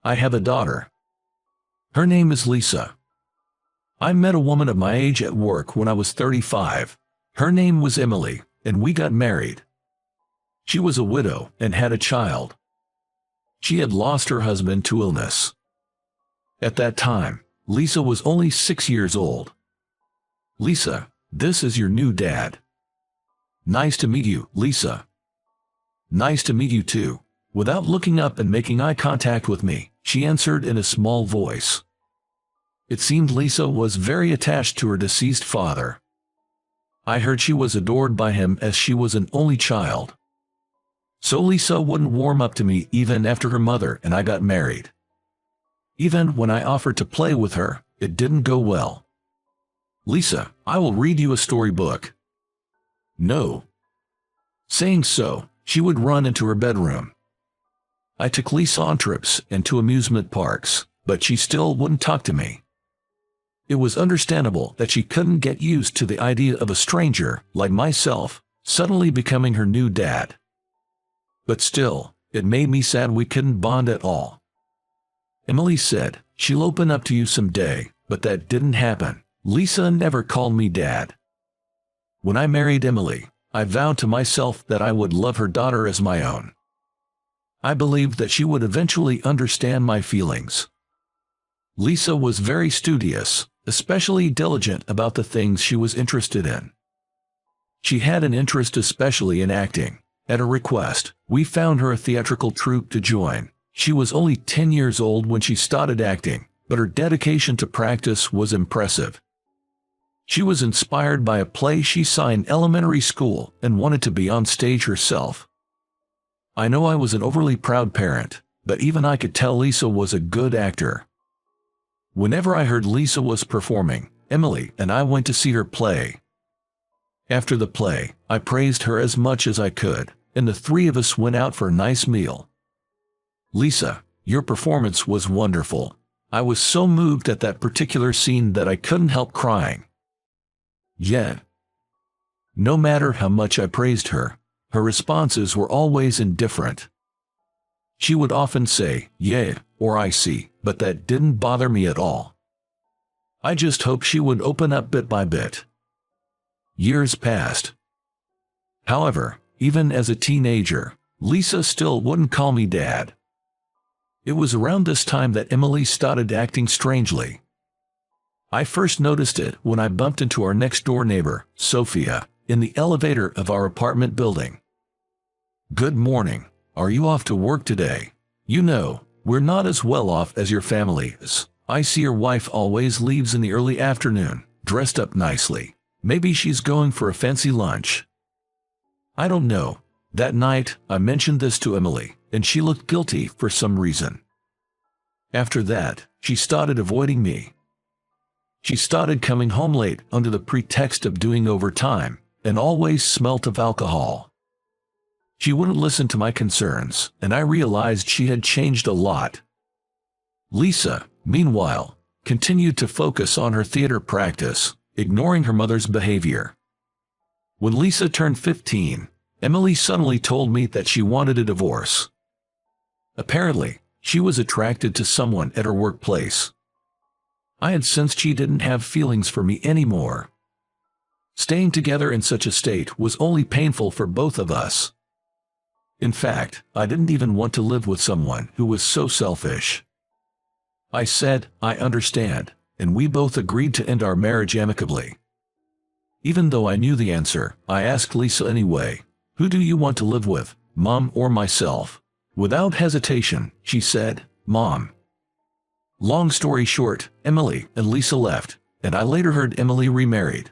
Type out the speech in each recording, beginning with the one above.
I have a daughter. Her name is Lisa. I met a woman of my age at work when I was 35. Her name was Emily, and we got married. She was a widow and had a child. She had lost her husband to illness. At that time, Lisa was only 6 years old. Lisa, this is your new dad. Nice to meet you, Lisa. Nice to meet you too. Without looking up and making eye contact with me, she answered in a small voice. It seemed Lisa was very attached to her deceased father. I heard she was adored by him as she was an only child. So Lisa wouldn't warm up to me even after her mother and I got married. Even when I offered to play with her, it didn't go well. Lisa, I will read you a storybook. No. Saying so, she would run into her bedroom. I took Lisa on trips and to amusement parks, but she still wouldn't talk to me. It was understandable that she couldn't get used to the idea of a stranger, like myself, suddenly becoming her new dad. But still, it made me sad we couldn't bond at all. Emily said she'll open up to you someday, but that didn't happen. Lisa never called me dad. When I married Emily, I vowed to myself that I would love her daughter as my own. I believed that she would eventually understand my feelings. Lisa was very studious, especially diligent about the things she was interested in. She had an interest especially in acting. At her request, we found her a theatrical troupe to join. She was only 10 years old when she started acting, but her dedication to practice was impressive. She was inspired by a play she saw in elementary school and wanted to be on stage herself. I know I was an overly proud parent, but even I could tell Lisa was a good actor. Whenever I heard Lisa was performing, Emily and I went to see her play. After the play, I praised her as much as I could, and the three of us went out for a nice meal. Lisa, your performance was wonderful. I was so moved at that particular scene that I couldn't help crying. Yet, no matter how much I praised her, her responses were always indifferent. She would often say, "Yeah," or "I see," but that didn't bother me at all. I just hoped she would open up bit by bit. Years passed. However, even as a teenager, Lisa still wouldn't call me dad. It was around this time that Emily started acting strangely. I first noticed it when I bumped into our next-door neighbor, Sophia, in the elevator of our apartment building. "Good morning. Are you off to work today? You know, we're not as well off as your family is. I see your wife always leaves in the early afternoon, dressed up nicely. Maybe she's going for a fancy lunch." I don't know. That night, I mentioned this to Emily, and she looked guilty for some reason. After that, she started avoiding me. She started coming home late under the pretext of doing overtime, and always smelt of alcohol. She wouldn't listen to my concerns, and I realized she had changed a lot. Lisa, meanwhile, continued to focus on her theater practice, ignoring her mother's behavior. When Lisa turned 15, Emily suddenly told me that she wanted a divorce. Apparently, she was attracted to someone at her workplace. I had sensed she didn't have feelings for me anymore. Staying together in such a state was only painful for both of us. In fact, I didn't even want to live with someone who was so selfish. I said, "I understand," and we both agreed to end our marriage amicably. Even though I knew the answer, I asked Lisa anyway, "Who do you want to live with, Mom or myself?" Without hesitation, she said, "Mom." Long story short, Emily and Lisa left, and I later heard Emily remarried.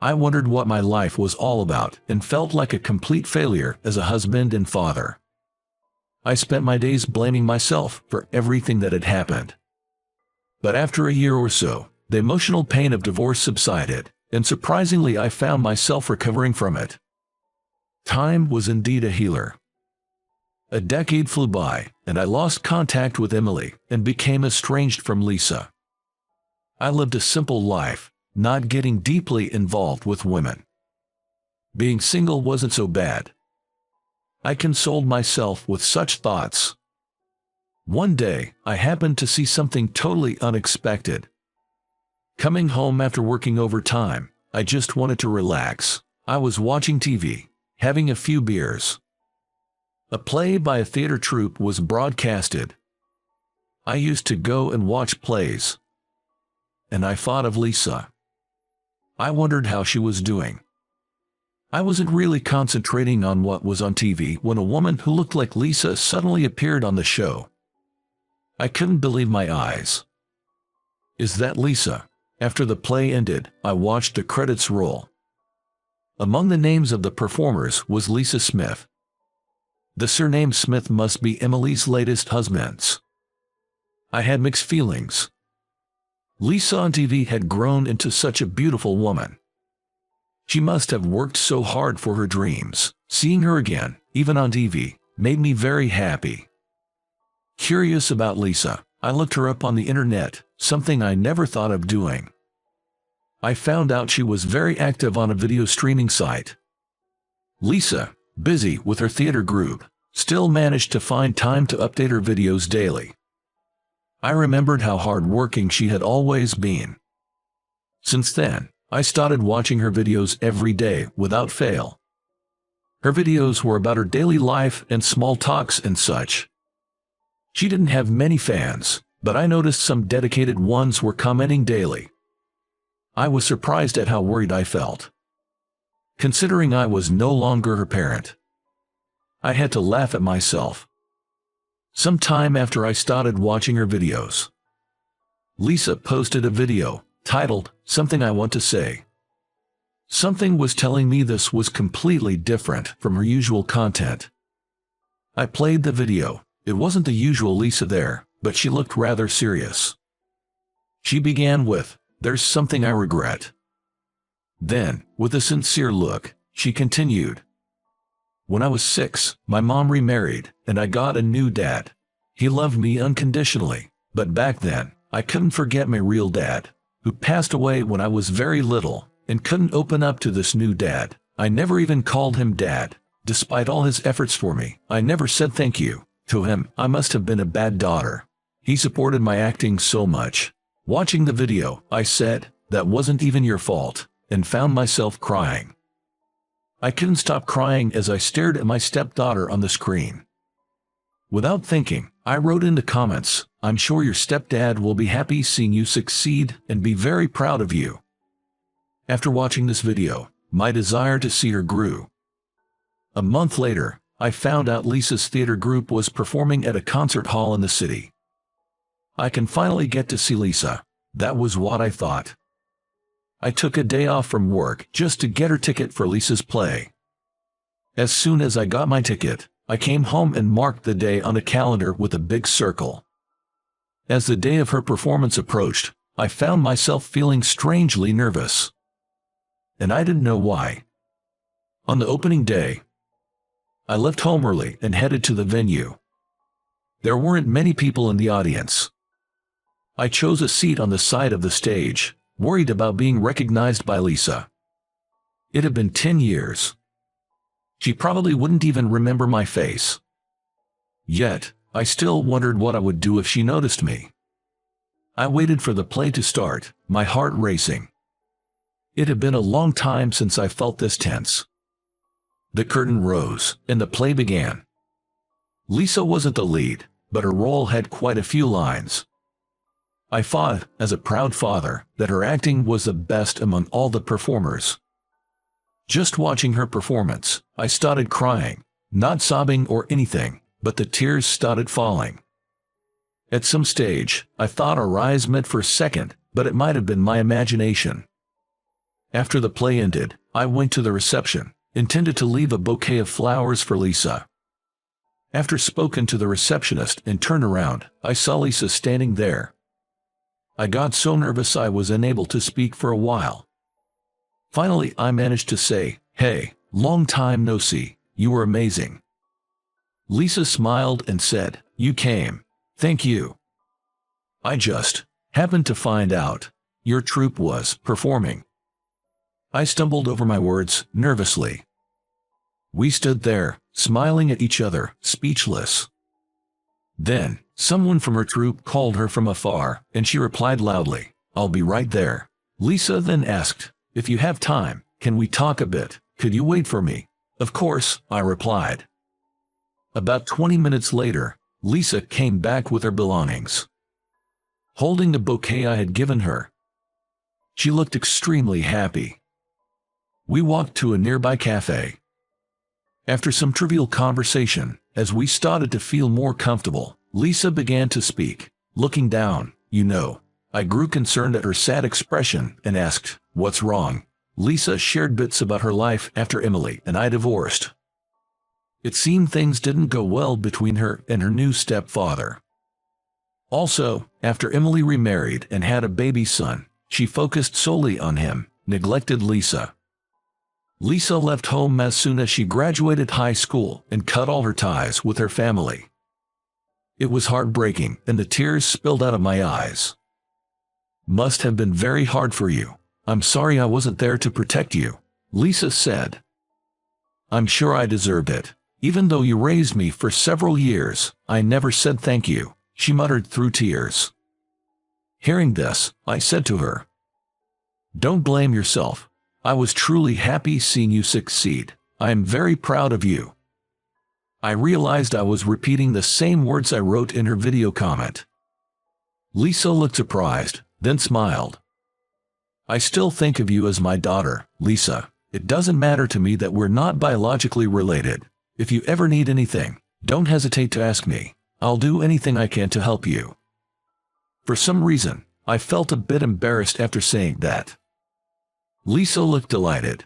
I wondered what my life was all about and felt like a complete failure as a husband and father. I spent my days blaming myself for everything that had happened. But after a year or so, the emotional pain of divorce subsided, and surprisingly I found myself recovering from it. Time was indeed a healer. A decade flew by, and I lost contact with Emily and became estranged from Lisa. I lived a simple life, not getting deeply involved with women. Being single wasn't so bad. I consoled myself with such thoughts. One day, I happened to see something totally unexpected. Coming home after working overtime, I just wanted to relax. I was watching TV, having a few beers. A play by a theater troupe was broadcasted. I used to go and watch plays. And I thought of Lisa. I wondered how she was doing. I wasn't really concentrating on what was on TV when a woman who looked like Lisa suddenly appeared on the show. I couldn't believe my eyes. Is that Lisa? After the play ended, I watched the credits roll. Among the names of the performers was Lisa Smith. The surname Smith must be Emily's latest husband's. I had mixed feelings. Lisa on TV had grown into such a beautiful woman. She must have worked so hard for her dreams. Seeing her again, even on TV, made me very happy. Curious about Lisa, I looked her up on the internet, something I never thought of doing. I found out she was very active on a video streaming site. Lisa, busy with her theater group, still managed to find time to update her videos daily. I remembered how hard-working she had always been. Since then, I started watching her videos every day without fail. Her videos were about her daily life and small talks and such. She didn't have many fans, but I noticed some dedicated ones were commenting daily. I was surprised at how worried I felt. Considering I was no longer her parent, I had to laugh at myself. Some time after I started watching her videos, Lisa posted a video titled, "Something I Want to Say." Something was telling me this was completely different from her usual content. I played the video. It wasn't the usual Lisa there, but she looked rather serious. She began with, "There's something I regret." Then, with a sincere look, she continued, "When I was 6, my mom remarried, and I got a new dad. He loved me unconditionally, but back then, I couldn't forget my real dad, who passed away when I was very little, and couldn't open up to this new dad. I never even called him dad. Despite all his efforts for me, I never said thank you to him. I must have been a bad daughter. He supported my acting so much." Watching the video, I said, "That wasn't even your fault," and found myself crying. I couldn't stop crying as I stared at my stepdaughter on the screen. Without thinking, I wrote in the comments, "I'm sure your stepdad will be happy seeing you succeed and be very proud of you." After watching this video, my desire to see her grew. A month later, I found out Lisa's theater group was performing at a concert hall in the city. I can finally get to see Lisa. That was what I thought. I took a day off from work just to get her ticket for Lisa's play. As soon as I got my ticket, I came home and marked the day on a calendar with a big circle. As the day of her performance approached, I found myself feeling strangely nervous. And I didn't know why. On the opening day, I left home early and headed to the venue. There weren't many people in the audience. I chose a seat on the side of the stage, worried about being recognized by Lisa. It had been 10 years. She probably wouldn't even remember my face. Yet, I still wondered what I would do if she noticed me. I waited for the play to start, my heart racing. It had been a long time since I felt this tense. The curtain rose, and the play began. Lisa wasn't the lead, but her role had quite a few lines. I thought, as a proud father, that her acting was the best among all the performers. Just watching her performance, I started crying, not sobbing or anything, but the tears started falling. At some stage, I thought our eyes met for a second, but it might have been my imagination. After the play ended, I went to the reception, intended to leave a bouquet of flowers for Lisa. After spoken to the receptionist and turned around, I saw Lisa standing there. I got so nervous I was unable to speak for a while. Finally, I managed to say, "Hey, long time no see, you were amazing." Lisa smiled and said, "You came. Thank you. I just happened to find out your troupe was performing." I stumbled over my words nervously. We stood there, smiling at each other, speechless. Then, Someone from her troop called her from afar, and she replied loudly, "I'll be right there." Lisa then asked, "If you have time, can we talk a bit? Could you wait for me?" "Of course," I replied. About 20 minutes later, Lisa came back with her belongings, holding the bouquet I had given her. She looked extremely happy. We walked to a nearby cafe. After some trivial conversation, as we started to feel more comfortable, Lisa began to speak. Looking down, I grew concerned at her sad expression and asked, "What's wrong?" Lisa shared bits about her life after Emily and I divorced. It seemed things didn't go well between her and her new stepfather. Also, after Emily remarried and had a baby son, she focused solely on him, neglected Lisa. Lisa left home as soon as she graduated high school and cut all her ties with her family. It was heartbreaking, and the tears spilled out of my eyes. "Must have been very hard for you. I'm sorry I wasn't there to protect you," Lisa said. "I'm sure I deserved it. Even though you raised me for several years, I never said thank you," she muttered through tears. Hearing this, I said to her, "Don't blame yourself. I was truly happy seeing you succeed. I am very proud of you." I realized I was repeating the same words I wrote in her video comment. Lisa looked surprised, then smiled. "I still think of you as my daughter, Lisa. It doesn't matter to me that we're not biologically related. If you ever need anything, don't hesitate to ask me. I'll do anything I can to help you." For some reason, I felt a bit embarrassed after saying that. Lisa looked delighted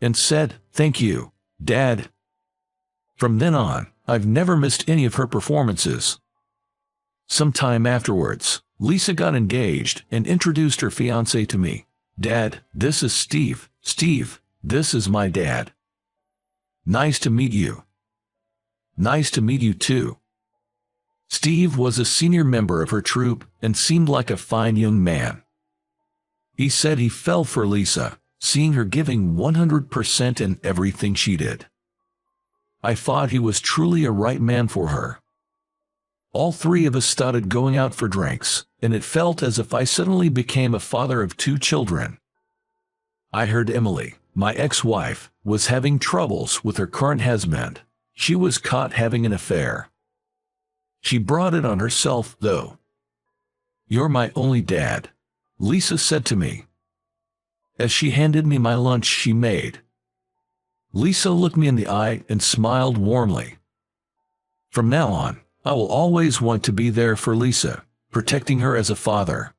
and said, "Thank you, Dad." From then on, I've never missed any of her performances. Some time afterwards, Lisa got engaged and introduced her fiancé to me. "Dad, this is Steve. Steve, this is my dad. Nice to meet you." "Nice to meet you too." Steve was a senior member of her troop and seemed like a fine young man. He said he fell for Lisa, seeing her giving 100% in everything she did. I thought he was truly a right man for her. All three of us started going out for drinks, and it felt as if I suddenly became a father of 2 children. I heard Emily, my ex-wife, was having troubles with her current husband. She was caught having an affair. She brought it on herself, though. "You're my only dad," Lisa said to me, as she handed me my lunch she made. Lisa looked me in the eye and smiled warmly. From now on, I will always want to be there for Lisa, protecting her as a father.